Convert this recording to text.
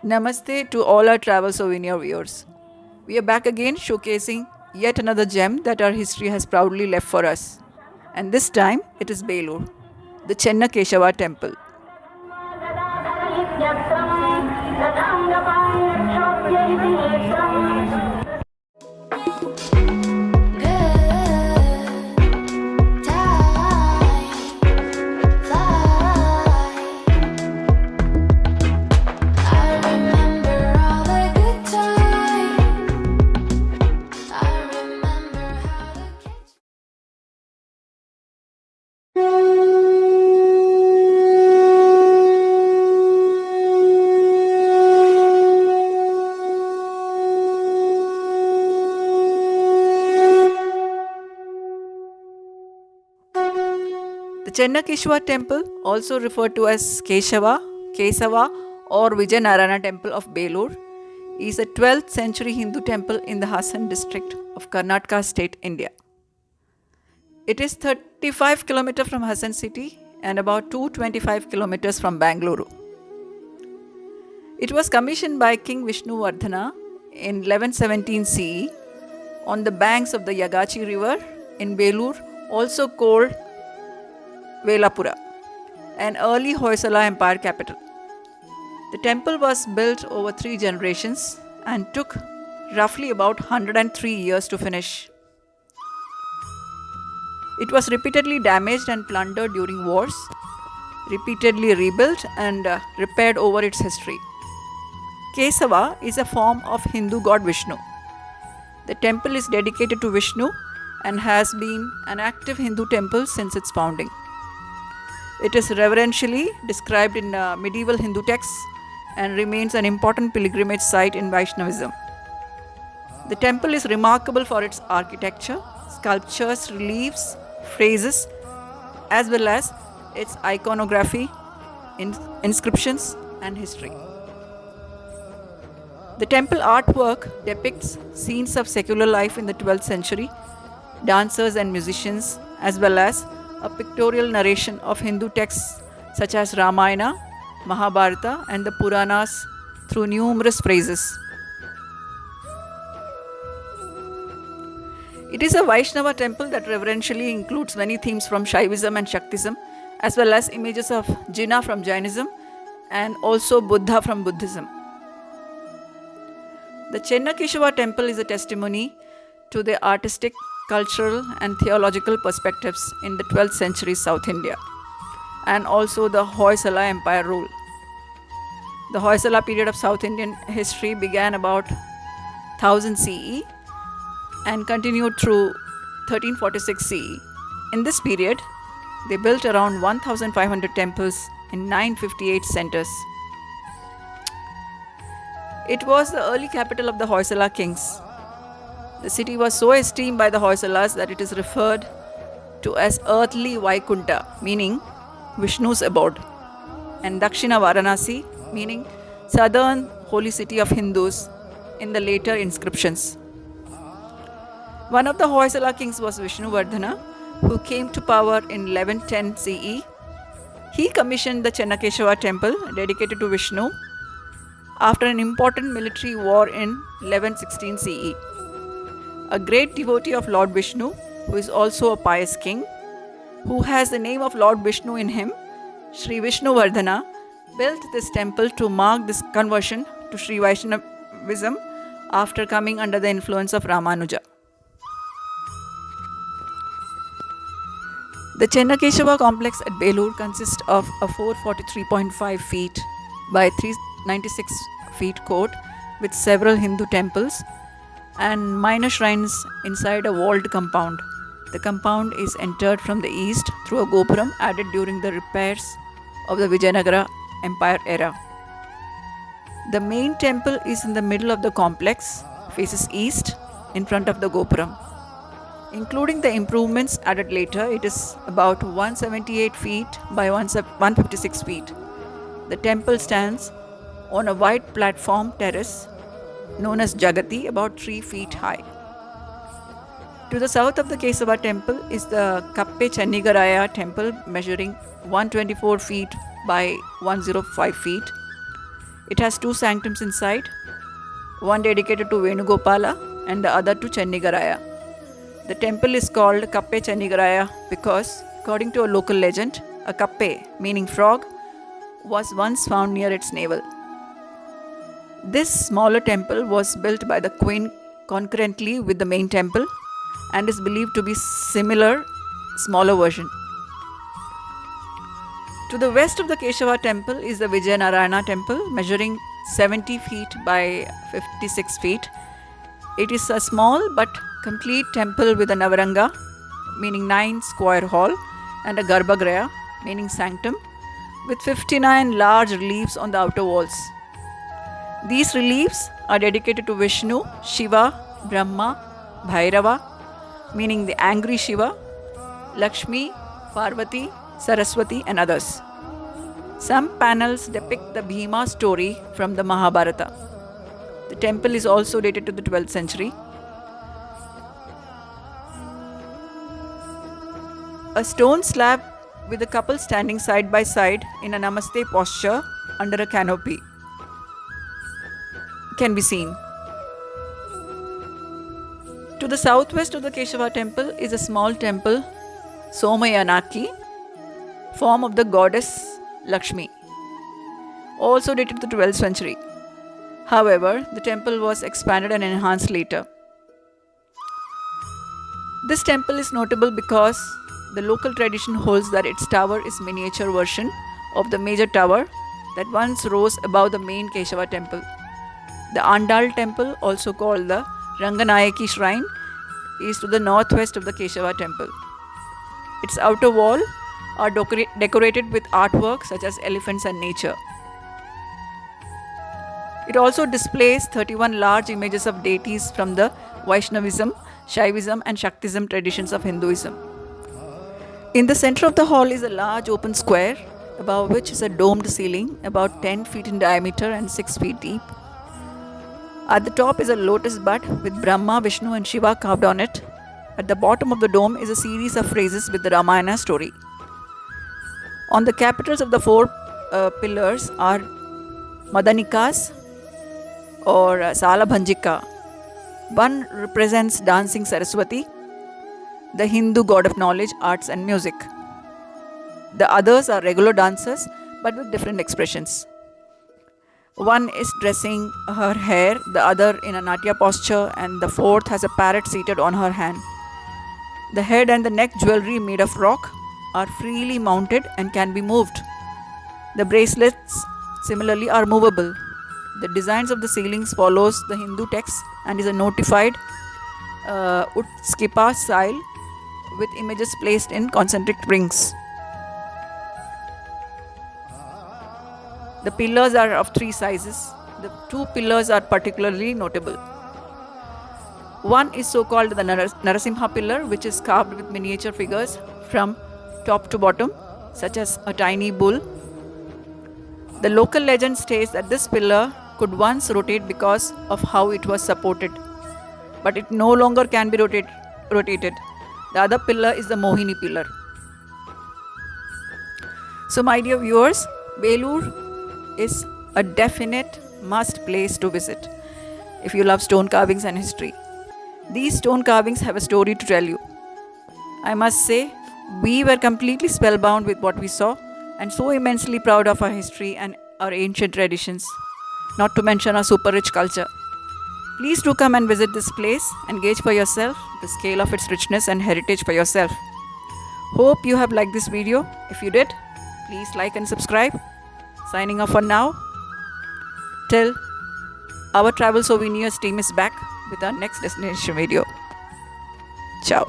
Namaste to all our travel souvenir viewers. We are back again showcasing yet another gem that our history has proudly left for us. And this time it is Belur, the Chenna Keshava temple. The Chennakeshwar temple, also referred to as Kesava, or Vijayanarayana temple of Belur, is a 12th century Hindu temple in the Hassan district of Karnataka state, India. It is 35 kilometers from Hassan city and about 225 kilometers from Bangalore. It was commissioned by King Vishnuvardhana in 1117 CE on the banks of the Yagachi river in Belur, also called Velapura, an early Hoysala Empire capital. The temple was built over 3 generations and took roughly about 103 years to finish. It was repeatedly damaged and plundered during wars, repeatedly rebuilt and repaired over its history. Kesava is a form of Hindu god Vishnu. The temple is dedicated to Vishnu and has been an active Hindu temple since its founding. It is reverentially described in medieval Hindu texts and remains an important pilgrimage site in Vaishnavism. The temple is remarkable for its architecture, sculptures, reliefs, phrases, as well as its iconography, inscriptions, and history. The temple artwork depicts scenes of secular life in the 12th century, dancers and musicians, as well as a pictorial narration of Hindu texts such as Ramayana, Mahabharata, and the Puranas through numerous phrases. It is a Vaishnava temple that reverentially includes many themes from Shaivism and Shaktism, as well as images of Jinnah from Jainism and also Buddha from Buddhism. The Chennakeshava temple is a testimony to the artistic, cultural, and theological perspectives in the 12th century South India, and also the Hoysala Empire rule. The Hoysala period of South Indian history began about 1000 CE and continued through 1346 CE. In this period, they built around 1500 temples in 958 centers. It was the early capital of the Hoysala kings. The city was so esteemed by the Hoysalas that it is referred to as earthly Vaikunta, meaning Vishnu's abode, and Dakshina Varanasi, meaning southern holy city of Hindus in the later inscriptions. One of the Hoysala kings was Vishnuvardhana, who came to power in 1110 CE. He commissioned the Chennakeshava temple dedicated to Vishnu after an important military war in 1116 CE. A great devotee of Lord Vishnu, who is also a pious king, who has the name of Lord Vishnu in him, Sri Vishnuvardhana, built this temple to mark this conversion to Sri Vaishnavism after coming under the influence of Ramanuja. The Chennakeshava complex at Belur consists of a 443.5 feet by 396 feet court with several Hindu temples and minor shrines inside a walled compound. The compound is entered from the east through a gopuram added during the repairs of the Vijayanagara Empire era. The main temple is in the middle of the complex, faces east, in front of the gopuram. Including the improvements added later, it is about 178 feet by 156 feet. The temple stands on a wide platform terrace known as Jagati, about 3 feet high. To the south of the Kesava temple is the Kappe Channigaraya temple, measuring 124 feet by 105 feet. It has two sanctums inside, one dedicated to Venugopala and the other to Channigaraya. The temple is called Kappe Channigaraya because, according to a local legend, a kappe, meaning frog, was once found near its navel. This smaller temple was built by the queen concurrently with the main temple and is believed to be similar, smaller version. To the west of the Keshava temple is the Vijayanarayana temple, measuring 70 feet by 56 feet. It is a small but complete temple with a Navaranga, meaning 9 square hall, and a Garbhagriha, meaning sanctum, with 59 large reliefs on the outer walls. These reliefs are dedicated to Vishnu, Shiva, Brahma, Bhairava, meaning the angry Shiva, Lakshmi, Parvati, Saraswati, and others. Some panels depict the Bhima story from the Mahabharata. The temple is also dated to the 12th century. A stone slab with a couple standing side by side in a Namaste posture under a canopy can be seen. To the southwest of the Keshava temple is a small temple, Somayanaki, form of the goddess Lakshmi, also dated to the 12th century. However, the temple was expanded and enhanced later. This temple is notable because the local tradition holds that its tower is miniature version of the major tower that once rose above the main Keshava temple. The Andal temple, also called the Ranganayaki shrine, is to the northwest of the Keshava temple. Its outer wall are decorated with artwork such as elephants and nature. It also displays 31 large images of deities from the Vaishnavism, Shaivism and Shaktism traditions of Hinduism. In the center of the hall is a large open square, above which is a domed ceiling about 10 feet in diameter and 6 feet deep. At the top is a lotus bud with Brahma, Vishnu and Shiva carved on it. At the bottom of the dome is a series of phrases with the Ramayana story. On the capitals of the four pillars are Madanikas or Salabhanjika. One represents dancing Saraswati, the Hindu god of knowledge, arts and music. The others are regular dancers but with different expressions. One is dressing her hair, the other in a Natya posture, and the fourth has a parrot seated on her hand. The head and the neck jewelry made of rock are freely mounted and can be moved. The bracelets similarly are movable. The designs of the ceilings follows the Hindu text and is a notified Utskipa style with images placed in concentric rings. The pillars are of 3 sizes. The 2 pillars are particularly notable. One is so-called the Narasimha pillar, which is carved with miniature figures from top to bottom, such as a tiny bull. The local legend states that this pillar could once rotate because of how it was supported, but it no longer can be rotated. The other pillar is the Mohini pillar. So my dear viewers, Belur is a definite must place to visit if you love stone carvings and history. These stone carvings have a story to tell you. I must say, we were completely spellbound with what we saw and so immensely proud of our history and our ancient traditions, not to mention our super rich culture. Please do come and visit this place and gauge for yourself the scale of its richness and heritage for yourself. Hope you have liked this video. If you did, please like and subscribe. Signing off for now. Till our Travel Souvenirs team is back with our next destination video. Ciao.